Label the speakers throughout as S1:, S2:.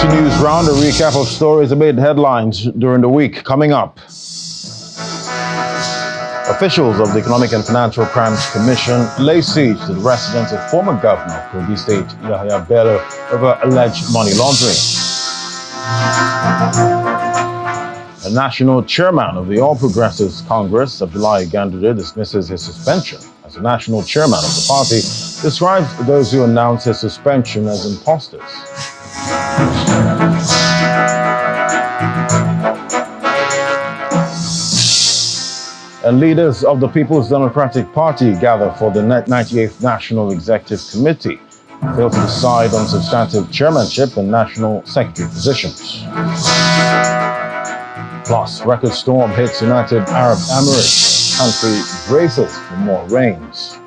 S1: APC News Round, a recap of stories that made headlines during the week. Coming up, officials of the Economic and Financial Crimes Commission lay siege to the residence of former governor of Kogi State, Yahaya Bello, over alleged money laundering. The national chairman of the All Progressives Congress, Abdullahi Ganduje, dismisses his suspension as the national chairman of the party, describes those who announced his suspension as imposters. And leaders of the People's Democratic Party gather for the 98th National Executive Committee, fail to decide on substantive chairmanship and national secretary positions. Plus, record storm hits United Arab Emirates. Country braces for more rains.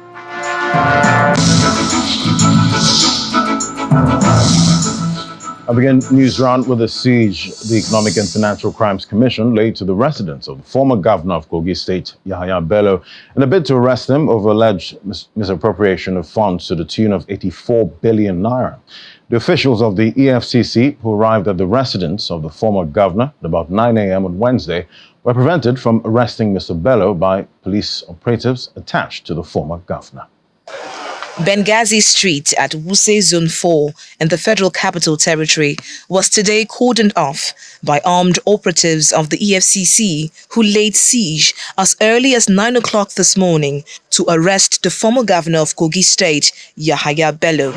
S1: I begin News Round with a siege the Economic and Financial Crimes Commission laid to the residence of the former governor of Kogi State, Yahaya Bello, in a bid to arrest him over alleged misappropriation of funds to the tune of 84 billion naira. The officials of the EFCC, who arrived at the residence of the former governor at about 9 a.m. on Wednesday, were prevented from arresting Mr. Bello by police operatives attached to the former governor.
S2: Benghazi Street at Wuse Zone 4 in the Federal Capital Territory was today cordoned off by armed operatives of the EFCC, who laid siege as early as 9 o'clock this morning to arrest the former governor of Kogi State, Yahaya Bello.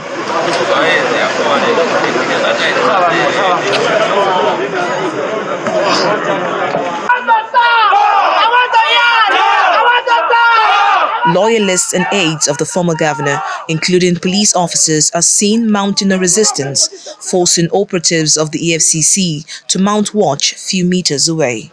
S2: Loyalists and aides of the former governor, including police officers, are seen mounting a resistance, forcing operatives of the EFCC to mount watch a few meters away.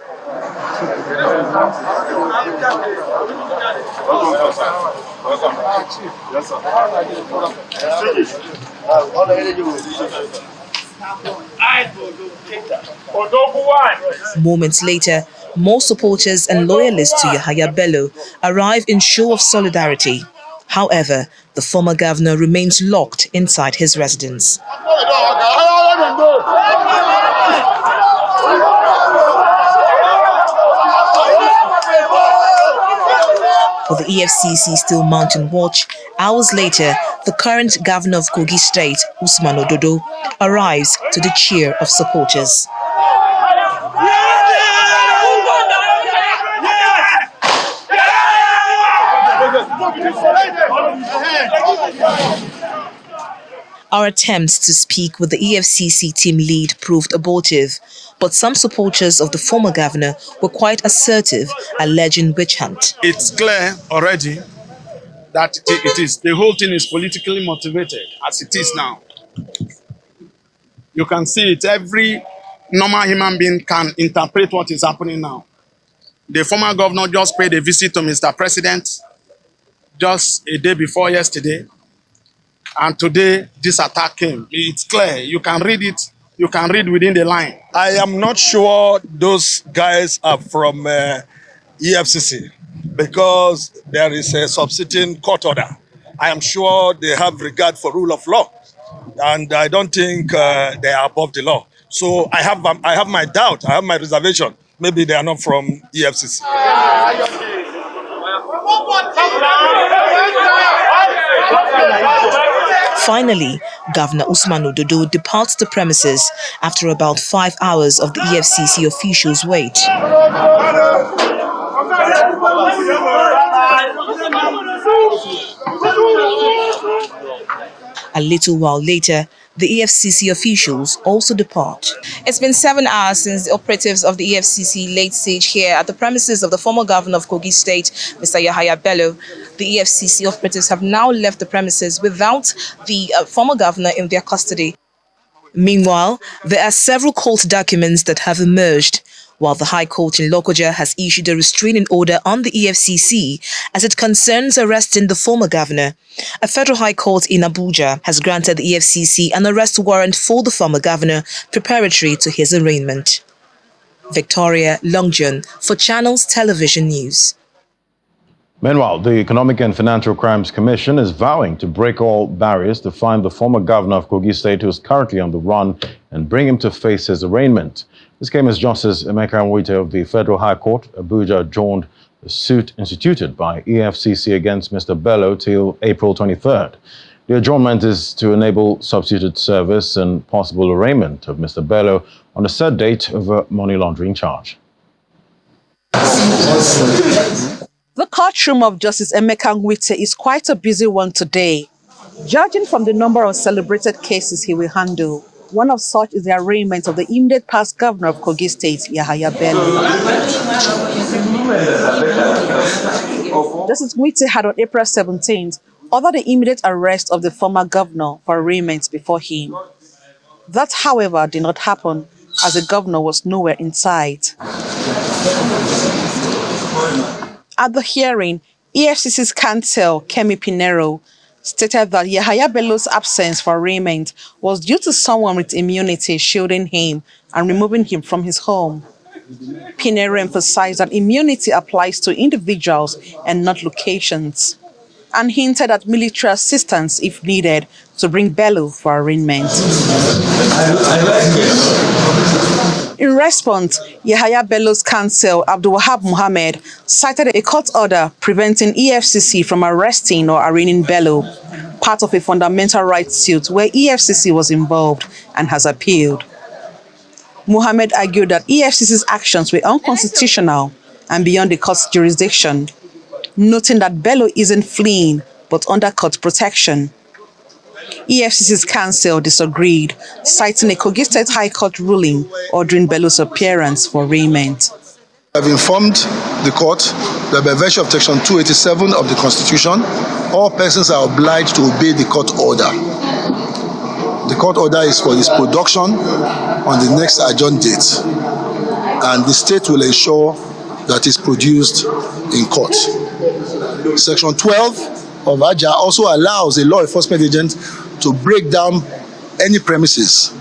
S2: Moments later, more supporters and loyalists to Yahaya Bello arrive in show of solidarity. However, the former governor remains locked inside his residence. With the EFCC still mounting watch, hours later, the current governor of Kogi State, Usman Ododo, arrives to the cheer of supporters. Our attempts to speak with the EFCC team lead proved abortive, but some supporters of the former governor were quite assertive, alleging witch hunt.
S3: It's clear already that the whole thing is politically motivated, as it is now. You can see it. Every normal human being can interpret what is happening now. The former governor just paid a visit to Mr. President just a day before yesterday. And today, this attack came. It's clear. You can read it. You can read within the line.
S4: I am not sure those guys are from EFCC because there is a subsisting court order. I am sure they have regard for rule of law. And I don't think they are above the law. So I have my doubt. I have my reservation. Maybe they are not from EFCC.
S2: Finally, Governor Usman Ododo departs the premises after about 5 hours of the EFCC officials' wait. A little while later, the EFCC officials also depart.
S5: It's been 7 hours since the operatives of the EFCC laid siege here at the premises of the former governor of Kogi State, Mr. Yahaya Bello. The EFCC operatives have now left the premises without the former governor in their custody.
S2: Meanwhile, there are several court documents that have emerged, while the High Court in Lokoja has issued a restraining order on the EFCC as it concerns arresting the former governor. A federal high court in Abuja has granted the EFCC an arrest warrant for the former governor preparatory to his arraignment. Victoria Longjon for Channels Television News.
S1: Meanwhile, the Economic and Financial Crimes Commission is vowing to break all barriers to find the former governor of Kogi State, who is currently on the run and bring him to face his arraignment. This came as Justice Emeka Nwite of the Federal High Court, Abuja, adjourned the suit instituted by EFCC against Mr. Bello till April 23rd. The adjournment is to enable substituted service and possible arraignment of Mr. Bello on a set date of a money laundering charge.
S6: The courtroom of Justice Emeka Nwite is quite a busy one today. Judging from the number of celebrated cases he will handle, one of such is the arraignment of the immediate past governor of Kogi State, Yahaya Bello. Justice Nwite had on April 17th ordered the immediate arrest of the former governor for arraignment before him. That, however, did not happen, as the governor was nowhere in sight. At the hearing, EFCC's counsel, Kemi Pinero, stated that Yahaya Bello's absence for arraignment was due to someone with immunity shielding him and removing him from his home. Pinero emphasized that immunity applies to individuals and not locations, and hinted at military assistance if needed to bring Bello for arraignment. In response, Yahaya Bello's counsel, Abdul Wahab Muhammad, cited a court order preventing EFCC from arresting or arraigning Bello, part of a fundamental rights suit where EFCC was involved and has appealed. Muhammad argued that EFCC's actions were unconstitutional and beyond the court's jurisdiction, noting that Bello isn't fleeing but under court protection. EFCC's counsel disagreed, citing a Kogi State High Court ruling ordering Bello's appearance for arraignment.
S7: I've informed the court that by virtue of Section 287 of the Constitution, all persons are obliged to obey the court order. The court order is for his production on the next adjourned date, and the state will ensure that it's produced in court. Section 12 of AJA also allows a law enforcement agent to break down any premises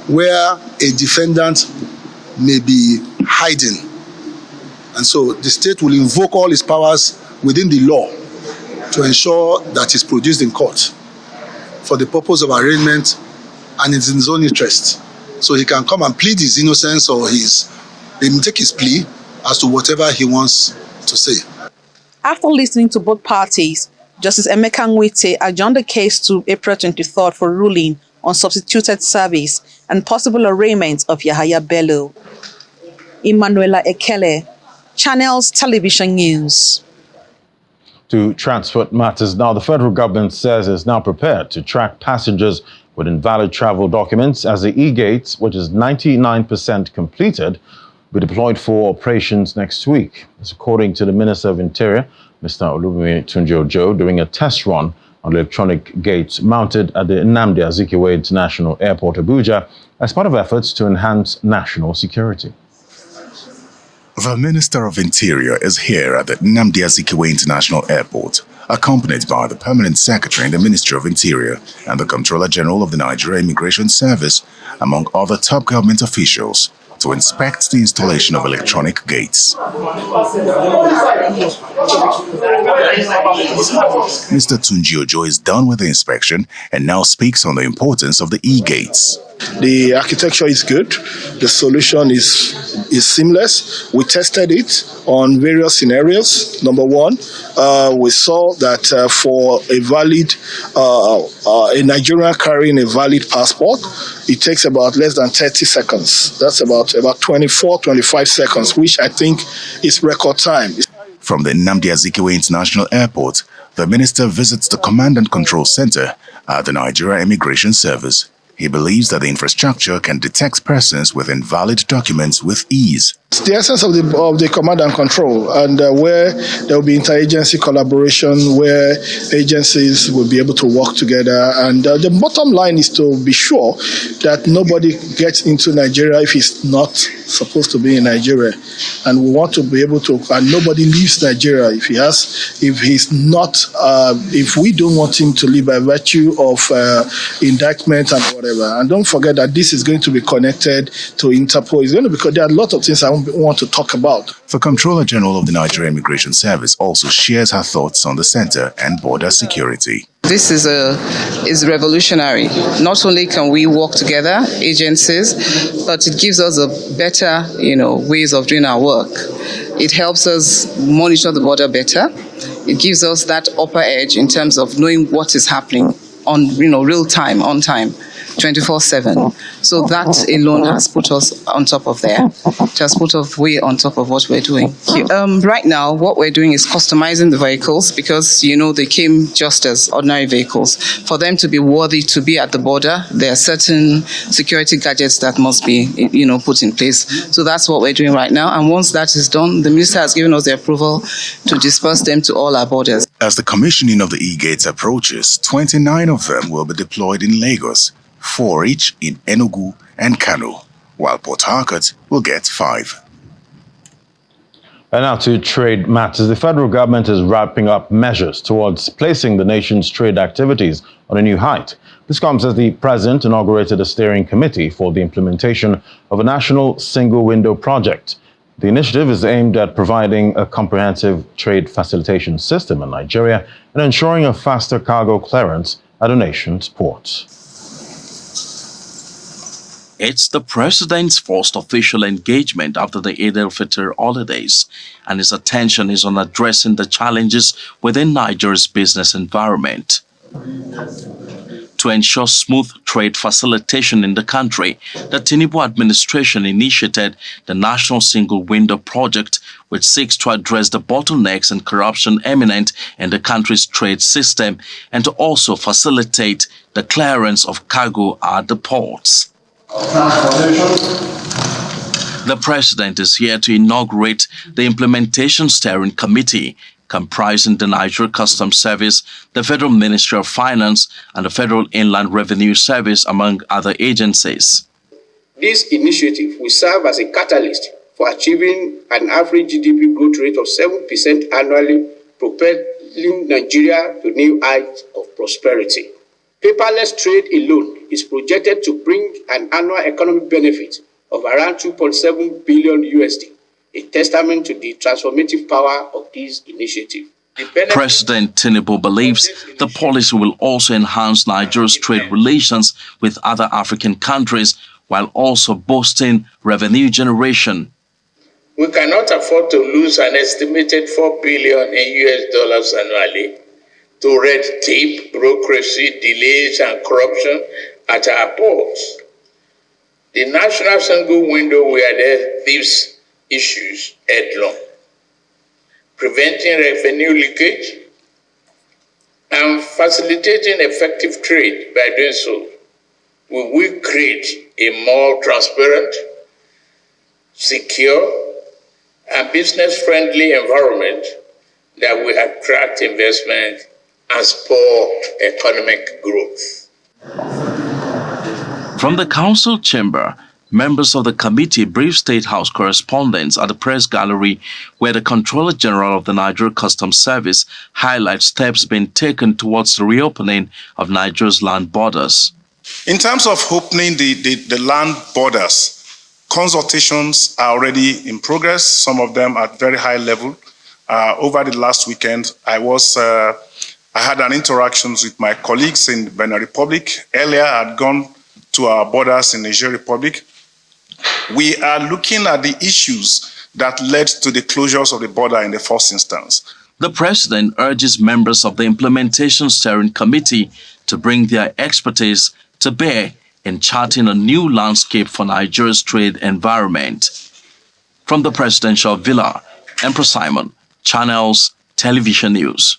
S7: where a defendant may be hiding. And so the state will invoke all its powers within the law to ensure that it's produced in court for the purpose of arraignment, and it's in his own interest. So he can come and plead his innocence or he may take his plea as to whatever he wants to say.
S6: After listening to both parties, Justice Emeka Nwite adjourned the case to April 23rd for ruling on substituted service and possible arraignment of Yahaya Bello. Emanuela Ekele, Channels Television News.
S1: To transport matters now, the federal government says it's now prepared to track passengers with invalid travel documents as the e-gates, which is 99% completed, will be deployed for operations next week. This according to the Minister of Interior, Mr. Olubunmi Tunji-Ojo, during a test run on electronic gates mounted at the Nnamdi Azikiwe International Airport, Abuja, as part of efforts to enhance national security.
S8: The Minister of Interior is here at the Nnamdi Azikiwe International Airport, accompanied by the Permanent Secretary in the Ministry of Interior and the Comptroller General of the Nigeria Immigration Service, among other top government officials, to inspect the installation of electronic gates. Mr. Tunji-Ojo is done with the inspection and now speaks on the importance of the e-gates.
S9: The architecture is good. The solution is seamless. We tested it on various scenarios. Number one, we saw that for a valid, a Nigerian carrying a valid passport, it takes about less than 30 seconds. That's about 24, 25 seconds, which I think is record time.
S8: From the Nnamdi Azikiwe International Airport, the minister visits the Command and Control Center at the Nigeria Immigration Service. He believes that the infrastructure can detect persons with invalid documents with ease.
S9: It's the essence of the command and control, and where there will be interagency collaboration, where agencies will be able to work together. And the bottom line is to be sure that nobody gets into Nigeria if he's not supposed to be in Nigeria. And we want to be able to, and nobody leaves Nigeria if we don't want him to leave by virtue of indictment and whatever. And don't forget that this is going to be connected to Interpol. It's going to, because there are a lot of things I want to talk about.
S8: The Comptroller General of the Nigeria Immigration Service also shares her thoughts on the center and border security.
S10: This is revolutionary. Not only can we work together, agencies, but it gives us a better, ways of doing our work. It helps us monitor the border better. It gives us that upper edge in terms of knowing what is happening on, real time, on time, 24/7. So that alone has put us on top of there. It has put us way on top of what we're doing. Right now, what we're doing is customizing the vehicles because, they came just as ordinary vehicles. For them to be worthy to be at the border, there are certain security gadgets that must be, put in place. So that's what we're doing right now. And once that is done, the minister has given us the approval to disperse them to all our borders.
S8: As the commissioning of the e-gates approaches, 29 of them will be deployed in Lagos, 4 each in Enugu and Kano, while Port Harcourt will get 5.
S1: And now to trade matters. The federal government is wrapping up measures towards placing the nation's trade activities on a new height. This comes as the president inaugurated a steering committee for the implementation of a national single window project. The initiative is aimed at providing a comprehensive trade facilitation system in Nigeria and ensuring a faster cargo clearance at the nation's ports.
S11: It's the president's first official engagement after the Eid al-Fitr holidays, and his attention is on addressing the challenges within Nigeria's business environment. To ensure smooth trade facilitation in the country, the Tinubu administration initiated the National Single Window Project, which seeks to address the bottlenecks and corruption imminent in the country's trade system and to also facilitate the clearance of cargo at the ports. The president is here to inaugurate the Implementation Steering Committee, comprising the Nigeria Customs Service, the Federal Ministry of Finance, and the Federal Inland Revenue Service, among other agencies.
S12: This initiative will serve as a catalyst for achieving an average GDP growth rate of 7% annually, propelling Nigeria to new heights of prosperity. Paperless trade alone is projected to bring an annual economic benefit of around $2.7 billion USD, a testament to the transformative power of this initiative.
S11: President Tinubu believes the policy will also enhance Nigeria's trade relations with other African countries while also boosting revenue generation.
S12: We cannot afford to lose an estimated $4 billion in US dollars annually to red tape, bureaucracy, delays, and corruption at our ports. The national single window will address these issues headlong, preventing revenue leakage and facilitating effective trade. By doing so, we will create a more transparent, secure, and business-friendly environment that will attract investment and spur economic growth.
S11: From the council chamber, members of the committee briefed State House correspondents at the press gallery, where the Controller General of the Nigeria Customs Service highlights steps being taken towards the reopening of Nigeria's land borders.
S4: In terms of opening the land borders, consultations are already in progress, some of them at very high level. Over the last weekend, I had an interaction with my colleagues in Benin Republic. Earlier, I had gone to our borders in Niger Republic. We are looking at the issues that led to the closures of the border in the first instance.
S11: The president urges members of the Implementation Steering Committee to bring their expertise to bear in charting a new landscape for Nigeria's trade environment. From the presidential villa, Emperor Simon, Channels Television News.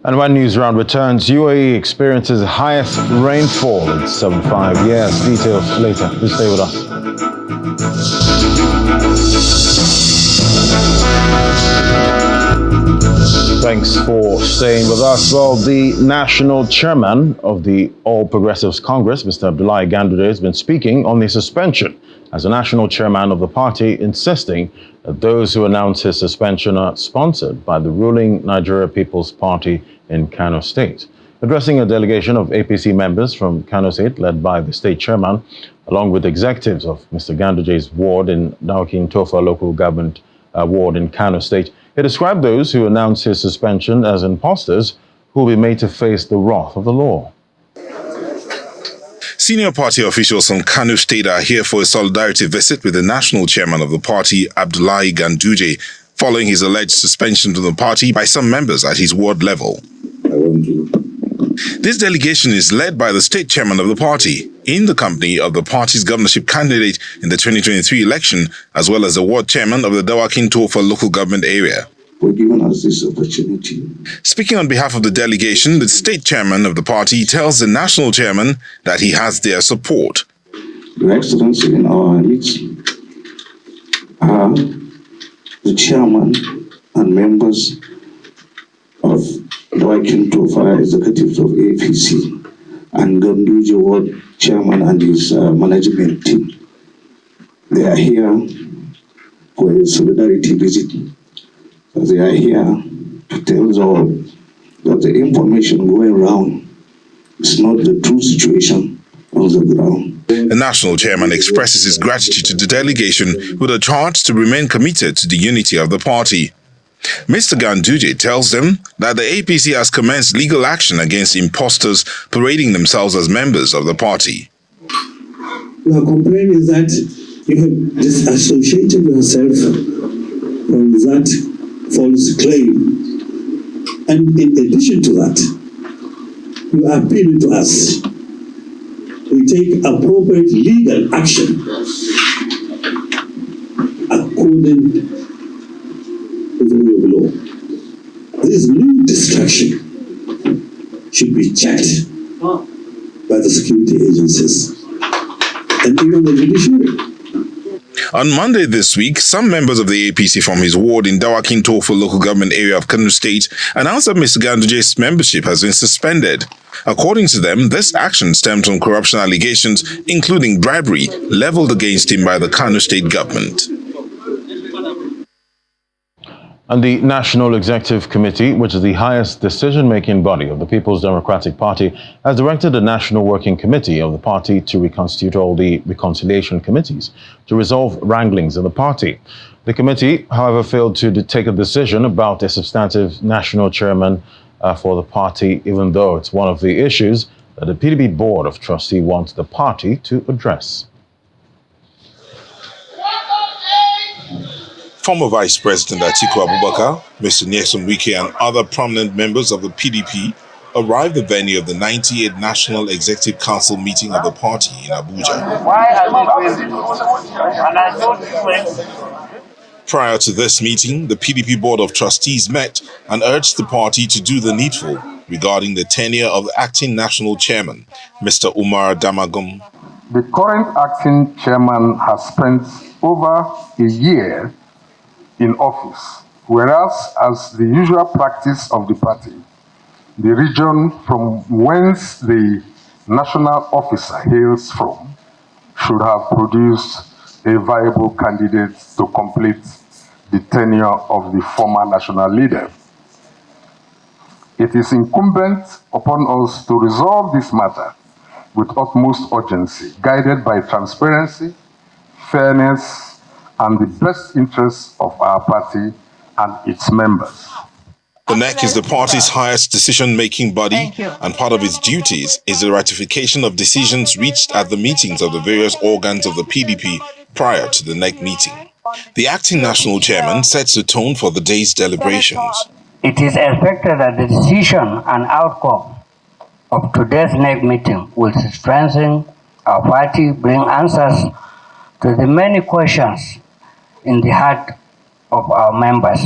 S1: And when News Round returns, UAE experiences highest rainfall in 75 years. Details later. Please stay with us. Thanks for staying with us. Well, the national chairman of the All Progressives Congress, Mr. Abdullahi Ganduje, has been speaking on the suspension as the national chairman of the party, insisting that those who announce his suspension are sponsored by the ruling Nigeria People's Party in Kano State. Addressing a delegation of APC members from Kano State, led by the state chairman, along with executives of Mr. Ganduje's ward in Dawakin Tofa local government ward in Kano State, he described those who announced his suspension as imposters who will be made to face the wrath of the law.
S8: Senior party officials from Kano State are here for a solidarity visit with the national chairman of the party, Abdullahi Ganduje, following his alleged suspension from the party by some members at his ward level. This delegation is led by the state chairman of the party, in the company of the party's governorship candidate in the 2023 election, as well as the ward chairman of the Dawakin Tofa local government area.
S13: For giving us this opportunity.
S8: Speaking on behalf of the delegation, the state chairman of the party tells the national chairman that he has their support.
S13: Your Excellency, in our midst are the chairman and members of Dawakin Tofa executives of APC and Ganduje Ward chairman and his management team. They are here for a solidarity visit. They are here to tell us all that the information going around is not the true situation on the ground.
S8: The national chairman expresses his gratitude to the delegation with a charge to remain committed to the unity of the party. Mr. Ganduje tells them that the APC has commenced legal action against imposters parading themselves as members of the party.
S13: Our complaint is that you have disassociated yourself from that false claim, and in addition to that, you appeal to us. We take appropriate legal action according to the rule of law. This new distraction should be checked by the security agencies and even the judiciary.
S8: On Monday this week, some members of the APC from his ward in Dawakin Tofa local government area of Kano State announced that Mr. Ganduje's membership has been suspended. According to them, this action stemmed from corruption allegations, including bribery, leveled against him by the Kano State government.
S1: And the National Executive Committee, which is the highest decision-making body of the People's Democratic Party, has directed the National Working Committee of the party to reconstitute all the reconciliation committees to resolve wranglings in the party. The committee, however, failed to take a decision about a substantive national chairman for the party, even though it's one of the issues that the PDP Board of Trustees wants the party to address.
S8: Former Vice President Atiku Abubakar, Mr. Nyesom Wike, and other prominent members of the PDP arrived at the venue of the 98th National Executive Council meeting of the party in Abuja. Prior to this meeting, the PDP Board of Trustees met and urged the party to do the needful regarding the tenure of the acting national chairman, Mr. Umar Damagum.
S14: The current acting chairman has spent over a year in office, whereas as the usual practice of the party, the region from whence the national officer hails from should have produced a viable candidate to complete the tenure of the former national leader. It is incumbent upon us to resolve this matter with utmost urgency, guided by transparency, fairness, and the best interests of our party and its members.
S8: The NEC is the party's highest decision-making body, and part of its duties is the ratification of decisions reached at the meetings of the various organs of the PDP prior to the NEC meeting. The acting national chairman sets the tone for the day's deliberations.
S15: It is expected that the decision and outcome of today's NEC meeting will strengthen our party, bring answers to the many questions in the heart of our members.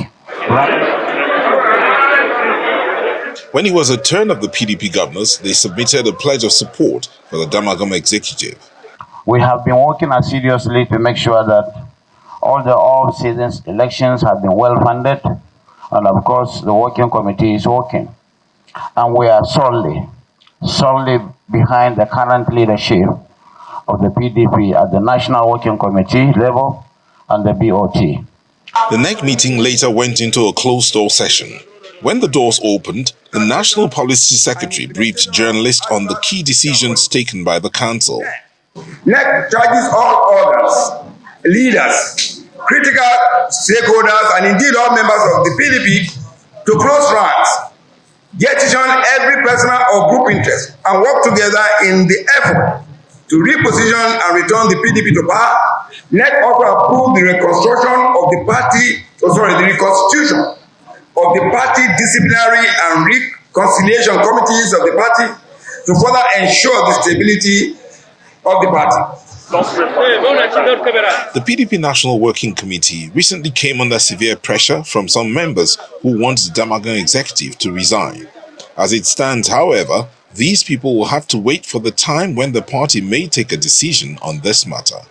S8: When it was a turn of the PDP governors, they submitted a pledge of support for the Damagum executive.
S16: We have been working assiduously to make sure that all the all-season elections have been well funded, and of course the working committee is working. And we are solely behind the current leadership of the PDP at the National Working Committee level and the BOT.
S8: The NEC meeting later went into a closed-door session. When the doors opened, the National Policy Secretary briefed journalists on the key decisions taken by the Council.
S17: NEC charges all organs, leaders, critical stakeholders, and indeed all members of the PDP to close ranks jettison every personal or group interest, and work together in the effort to reposition and return the PDP to power. NEC also approved the reconstruction of the the reconstitution of the party disciplinary and reconciliation committees of the party to further ensure the stability of the party.
S18: The PDP National Working Committee recently came under severe pressure from some members who want the Damagun executive to resign. As it stands, however, these people will have to wait for the time when the party may take a decision on this matter.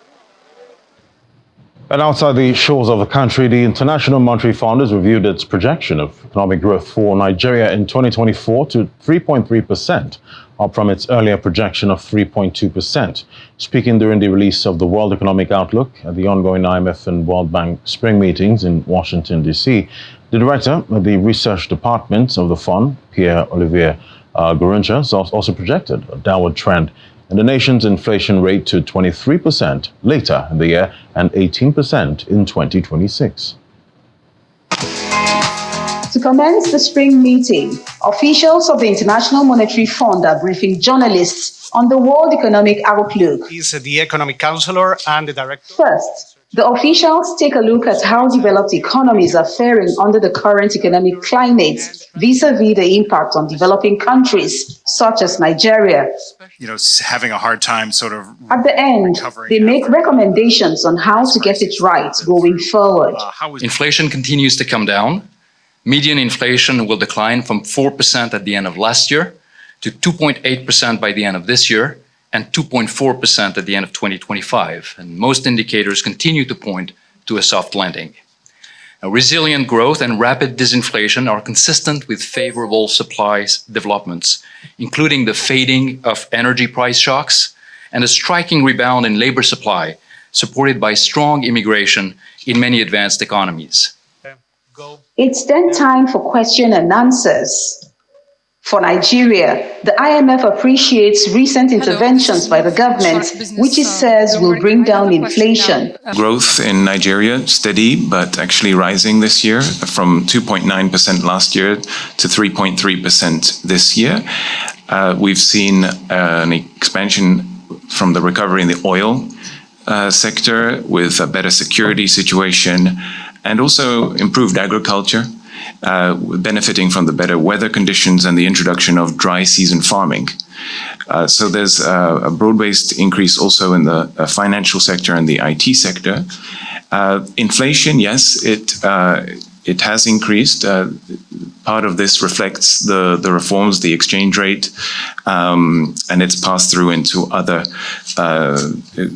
S1: And outside the shores of the country, the International Monetary Fund has reviewed its projection of economic growth for Nigeria in 2024 to 3.3%, up from its earlier projection of 3.2%. Speaking during the release of the World Economic Outlook at the ongoing IMF and World Bank spring meetings in Washington, D.C., the director of the research department of the fund, Pierre-Olivier Gorincha, also projected a downward trend in the nation's inflation rate to 23% later in the year and 18% in 2026.
S19: To commence the spring meeting, officials of the International Monetary Fund are briefing journalists on the World Economic Outlook.
S20: He's the economic counselor and the director.
S19: First, the officials take a look at how developed economies are faring under the current economic climate vis-a-vis the impact on developing countries such as Nigeria.
S21: Having a hard time sort of
S19: At the end, they make recommendations on how to get it right going forward.
S22: Inflation continues to come down. Median inflation will decline from 4% at the end of last year to 2.8% by the end of this year and 2.4% at the end of 2025. And most indicators continue to point to a soft landing. Now, resilient growth and rapid disinflation are consistent with favorable supply developments, including the fading of energy price shocks and a striking rebound in labor supply, supported by strong immigration in many advanced economies.
S19: It's then time for question and answers. For Nigeria, the IMF appreciates recent interventions by the government, which it says will bring down inflation.
S23: Growth in Nigeria, steady, but actually rising this year from 2.9% last year to 3.3% this year. We've seen an expansion from the recovery in the oil sector with a better security situation and also improved agriculture. Benefiting from the better weather conditions and the introduction of dry season farming. So there's a broad-based increase also in the financial sector and the IT sector. Inflation, yes, it has increased. Part of this reflects the reforms, the exchange rate, and it's passed through into other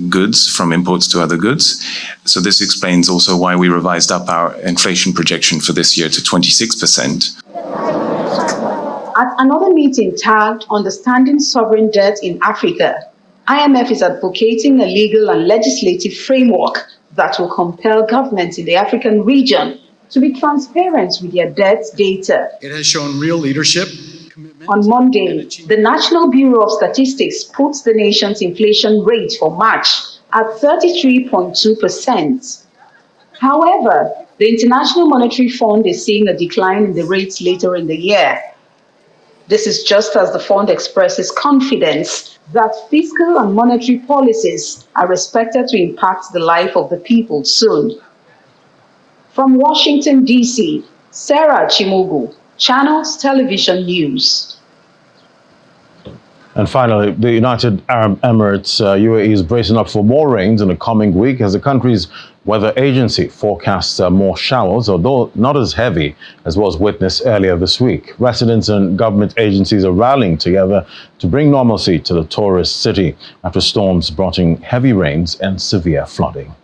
S23: goods, from imports to other goods. So this explains also why we revised up our inflation projection for this year to 26%.
S19: At another meeting tagged Understanding Sovereign Debt in Africa, IMF is advocating a legal and legislative framework that will compel governments in the African region to be transparent with their debt data.
S24: It has shown real leadership.
S19: On Monday, the National Bureau of Statistics puts the nation's inflation rate for March at 33.2%. However, the International Monetary Fund is seeing a decline in the rates later in the year. This is just as the fund expresses confidence that fiscal and monetary policies are expected to impact the life of the people soon. From Washington, D.C., Sarah Chimugu, Channels Television News.
S1: And finally, the United Arab Emirates, UAE, is bracing up for more rains in the coming week as the country's weather agency forecasts more showers, although not as heavy as was witnessed earlier this week. Residents and government agencies are rallying together to bring normalcy to the tourist city after storms brought in heavy rains and severe flooding.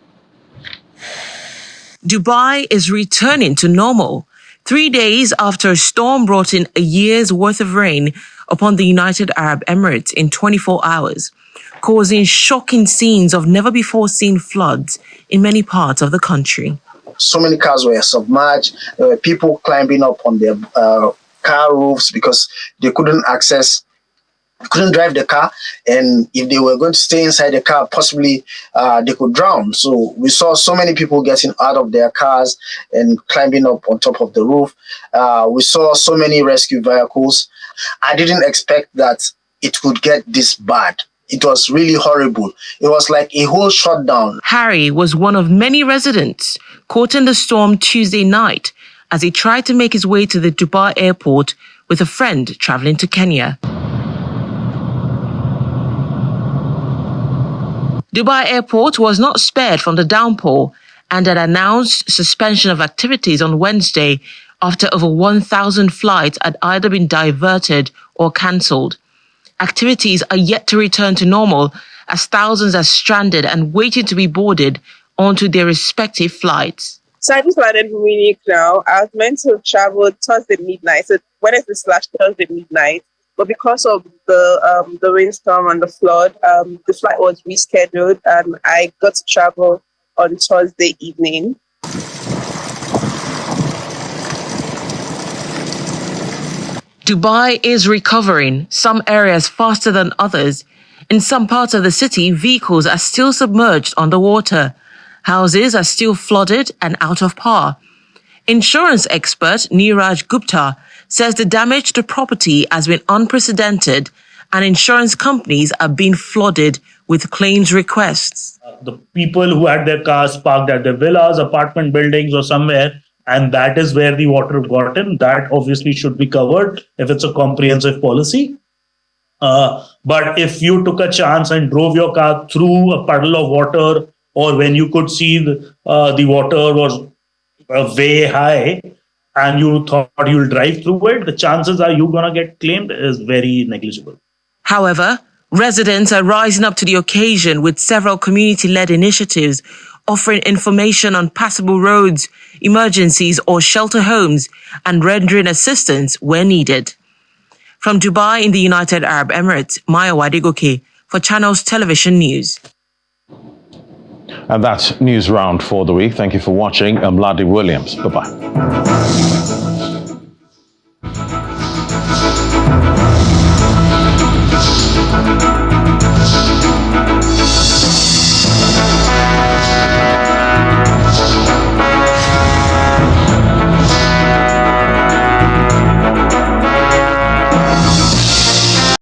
S2: Dubai is returning to normal 3 days after a storm brought in a year's worth of rain upon the United Arab Emirates in 24 hours, causing shocking scenes of never-before-seen floods in many parts of the country.
S25: So many cars were submerged. There were people climbing up on their car roofs because they couldn't access couldn't drive the car, and if they were going to stay inside the car, possibly they could drown. So we saw so many people getting out of their cars and climbing up on top of the roof. We saw so many rescue vehicles. I didn't expect that it could get this bad. It was really horrible. It was like a whole shutdown.
S2: Harry was one of many residents caught in the storm Tuesday night as he tried to make his way to the Dubai airport with a friend traveling to Kenya. Dubai Airport was not spared from the downpour and had announced suspension of activities on Wednesday after over 1,000 flights had either been diverted or cancelled. Activities are yet to return to normal as thousands are stranded and waiting to be boarded onto their respective flights.
S3: So I just landed in Munich now. I was meant to travel Thursday midnight, so Wednesday/Thursday midnight. But because of the rainstorm and the flood, the flight was rescheduled, and I got to travel on Thursday evening.
S2: Dubai is recovering, some areas faster than others. In some parts of the city, vehicles are still submerged underwater. Houses are still flooded and out of power. Insurance expert Neeraj Gupta says the damage to property has been unprecedented and insurance companies are being flooded with claims requests.
S5: The people who had their cars parked at their villas, apartment buildings or somewhere, and that is where the water got in, that obviously should be covered if it's a comprehensive policy. But if you took a chance and drove your car through a puddle of water, or when you could see the water was way high, and you thought you'll drive through it, the chances are you're going to get claimed is very negligible.
S2: However, residents are rising up to the occasion with several community-led initiatives offering information on passable roads, emergencies or shelter homes, and rendering assistance where needed. From Dubai in the United Arab Emirates, Maya Wadegoke for Channels Television News.
S1: And that's News Round for the week. Thank you for watching. I'm Ladi Williams. Bye-bye.